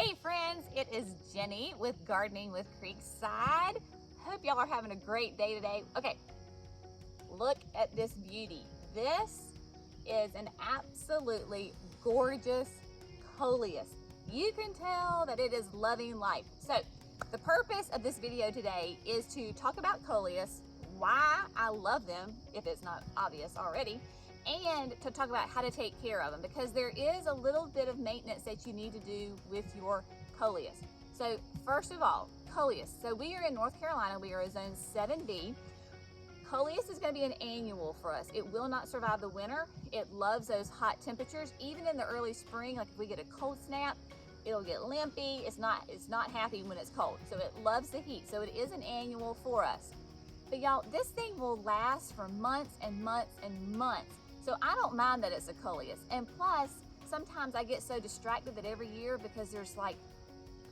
Hey friends, it is Jenny with Gardening with Creekside. Hope y'all are having a great day today. Okay, look at this beauty. This is an absolutely gorgeous Coleus. You can tell that it is loving life. So the purpose of this video today is to talk about Coleus, why I love them, if it's not obvious already, and to talk about how to take care of them, because there is a little bit of maintenance that you need to do with your Coleus. So first of all, Coleus. So we are in North Carolina, we are a zone 7B. Coleus is going to be an annual for us. It will not survive the winter. It loves those hot temperatures. Even in the early spring, like if we get a cold snap, it'll get limpy. It's not happy when it's cold. So it loves the heat. So it is an annual for us. But y'all, this thing will last for months and months and months. So I don't mind that it's a Coleus. And plus, sometimes I get so distracted that every year, because there's like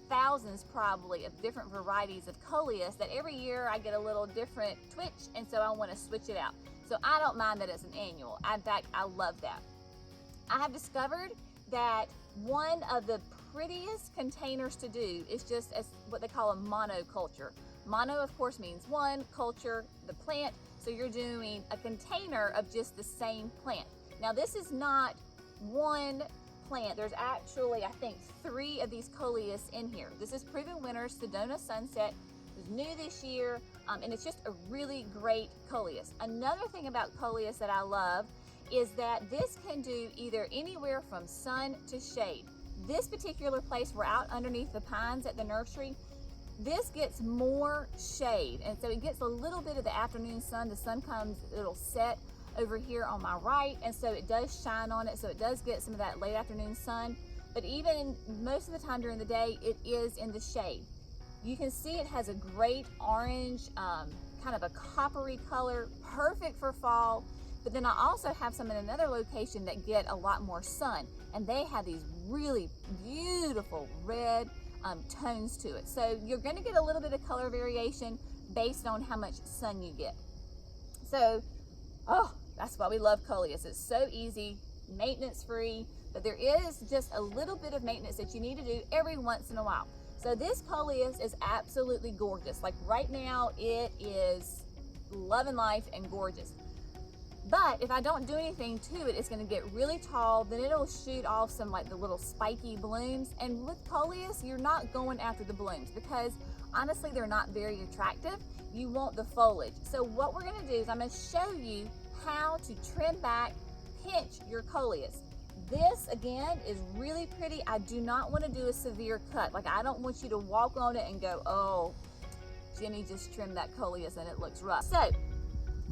thousands probably of different varieties of Coleus, that every year I get a little different twitch, and so I want to switch it out. So I don't mind that it's an annual. In fact, I love that. I have discovered that one of the prettiest containers to do is just as what they call a monoculture. Mono, of course, means one, culture, the plant. So you're doing a container of just the same plant. Now this is not one plant. There's actually, I think, 3 of these Coleus in here. This is Proven Winner Sedona Sunset. It's new this year, and it's just a really great Coleus. Another thing about Coleus that I love is that this can do either anywhere from sun to shade. This particular place, we're out underneath the pines at the nursery. This gets more shade, and so it gets a little bit of the afternoon sun. The sun comes, it'll set over here on my right, and so it does shine on it, so it does get some of that late afternoon sun. But even most of the time during the day, it is in the shade. You can see it has a great orange, kind of a coppery color, perfect for fall. But then I also have some in another location that get a lot more sun, and they have these really beautiful red tones to it. So you're going to get a little bit of color variation based on how much sun you get. So, that's why we love Coleus. It's so easy, maintenance free, but there is just a little bit of maintenance that you need to do every once in a while. So this Coleus is absolutely gorgeous. Like right now, it is loving life and gorgeous. But if I don't do anything to it, it's going to get really tall. Then it'll shoot off some like the little spiky blooms. And with Coleus, you're not going after the blooms because honestly, they're not very attractive. You want the foliage. So what we're going to do is I'm going to show you how to trim back, pinch your Coleus. This again is really pretty. I do not want to do a severe cut. Like I don't want you to walk on it and go, oh, Jenny just trimmed that Coleus and it looks rough. So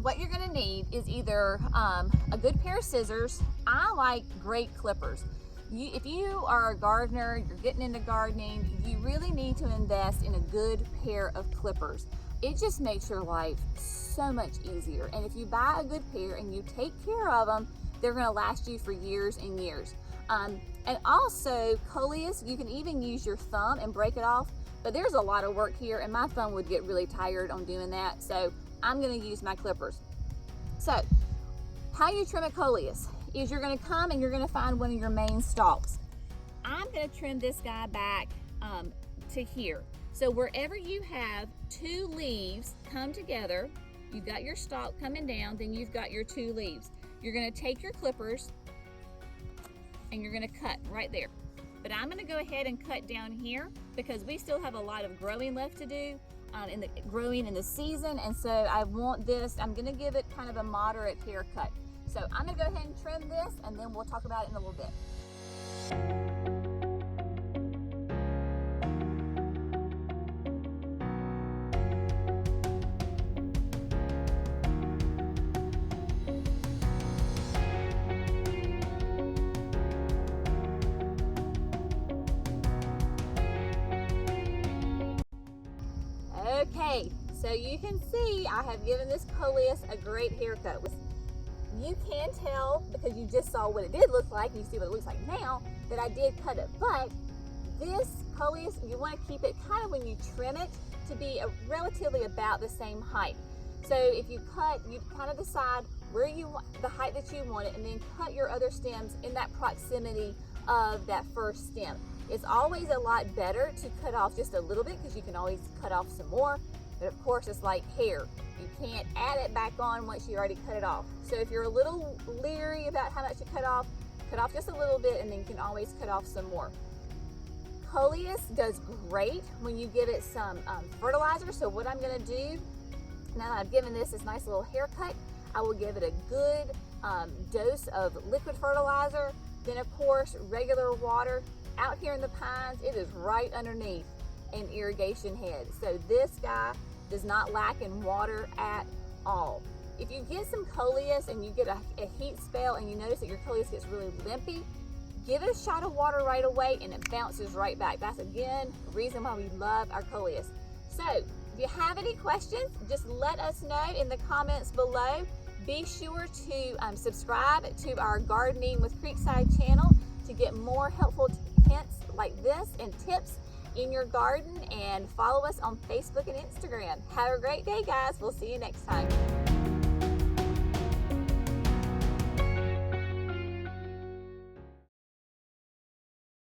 what you're gonna need is either a good pair of scissors. I like great clippers. If you are a gardener, you're getting into gardening, you really need to invest in a good pair of clippers. It just makes your life so much easier. And if you buy a good pair and you take care of them, they're gonna last you for years and years. And also, Coleus, you can even use your thumb and break it off, but there's a lot of work here and my thumb would get really tired on doing that. So I'm going to use my clippers. So how you trim a Coleus is you're going to come and you're going to find one of your main stalks. I'm going to trim this guy back to here. So wherever you have 2 leaves come together, you've got your stalk coming down, then you've got your 2 leaves. You're going to take your clippers and you're going to cut right there. But I'm going to go ahead and cut down here because we still have a lot of growing left to do. Growing in the season, and so I want this, I'm going to give it kind of a moderate haircut. So I'm going to go ahead and trim this and then we'll talk about it in a little bit. Okay, so you can see I have given this Coleus a great haircut. You can tell because you just saw what it did look like, and you see what it looks like now, that I did cut it. But this Coleus, you want to keep it kind of when you trim it to be relatively about the same height. So if you cut, you kind of decide where you want the height that you want it, and then cut your other stems in that proximity of that first stem. It's always a lot better to cut off just a little bit because you can always cut off some more. But of course, it's like hair. You can't add it back on once you already cut it off. So if you're a little leery about how much to cut off just a little bit, and then you can always cut off some more. Coleus does great when you give it some fertilizer. So what I'm gonna do, now that I've given this nice little haircut, I will give it a good dose of liquid fertilizer. Then of course, regular water. Out here in the pines, it is right underneath an irrigation head. So this guy does not lack in water at all. If you get some Coleus and you get a heat spell and you notice that your Coleus gets really limpy, give it a shot of water right away and it bounces right back. That's again the reason why we love our Coleus. So if you have any questions, just let us know in the comments below. Be sure to subscribe to our Gardening with Creekside channel to get more helpful hints like this and tips in your garden, and follow us on Facebook and Instagram. Have a great day, guys. We'll see you next time.